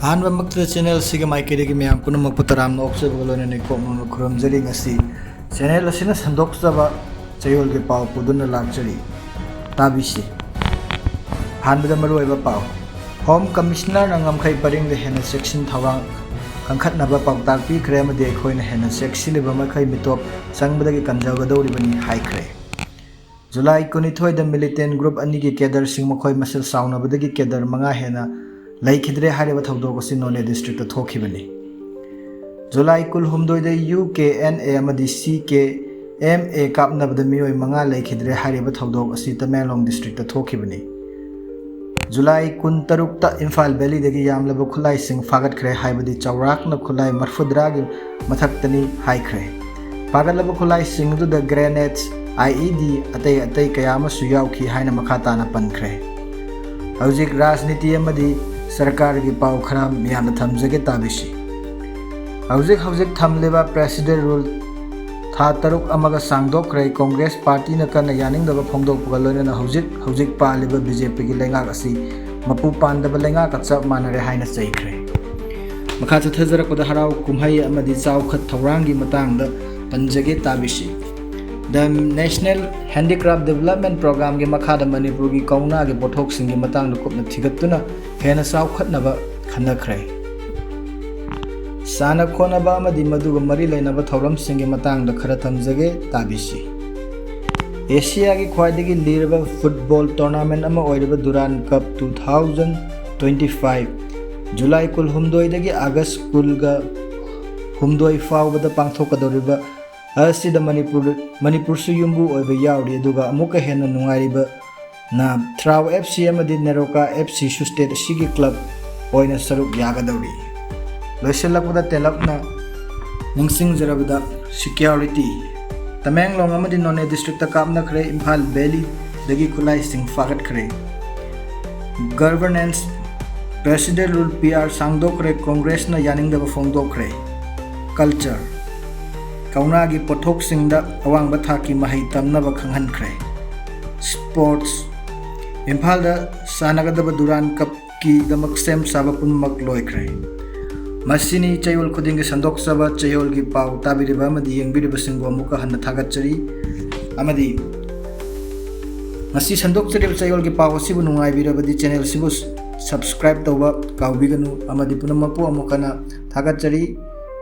Ahanbamagta channel siga maikirigi miyam punamag putaram na observable na ikong kuramjari ngasi channel asina sandokjaba Chayolgi pau puduna lakjari tabisi ahanbada maruoiba pau Home Commissioner ng ngamkhay paring de hena section thawang kangkhatnaba pagtak pikre amadi aikoina hena section liba makhay mitop sangbadagi kanjawgadawribani haikre July 22 da militant group anigi kedar sing makoy masal saunabadagi kedar mga hena laikidre hariba thawdok asi None district ta thokibani July 18 da UKNA amadi CKMA kapnabada miyoi mga laikidre hariba thawdok asi Tamelong district ta thokibani July 13 ta Imphal Valley dagi yamlaba khulai sing fagat khre haibadi chawrakna khulai marfudragi mathaktani haikre fagalaba khulai sing du da grenades IED atay kayama suyawki haina makata na pankre hawjik rajniti amadi sarkar gi pau khara miyamna thamjage tabisi hawjik thamleba president rule tha taruk amaga sangdokre Congress party na kana yaning daba phongdok pugalona na hawjik paliba BJP gi lenga asi mapu pandaba lenga ka chap manare haina chaikre makha chathajara koda harau kumhai amadi chawkhat thawrangi matangda panjage tabisi The National Handicraft Development Program gi makhada Manipur gi kauna gi pothok singi matang na kupna thigattuna hena saukhatnaba khanakre sana khonaba amadi maduga mari lainaba thoram singi matang da khara thamjage tabisi Asia gi khwaidagi liraba football tournament ama oiraba Duran Cup 2025 July kul humdoi dagi August kul ga humdoi fawbada pangthokadoriba asida Manipur su yumbu oiba yauri aduga amuka hena nungairiba na Traw FC amadi Neroka FC su state sigi club oina saruk yagadawri loisalakpada telapna ningsing jarabada security Tamelong amadi None district ta kapna khre Imphal Valley dagi khulai sing fagat khre governance president rule PR sangdokre Congress na yaningdaba phongdokre culture Kaunagi pothok singda awang bathaki mahai tamnaba khanghankhre sports Imphal da sanagadaba Duran Cup ki damak sem saba punmak loikre masini Chayol khudingi sandok saba Chayolgi pau tabiriba amadi yengbiriba singbo amuka hanna thagatchari amadi masi sandok chari Chayolgi pau asibu nungai birabadi channel sibu subscribe tawba kawbiganu amadi punamapu amukana thagatchari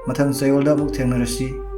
mathang Chayolda amuk thengnarasi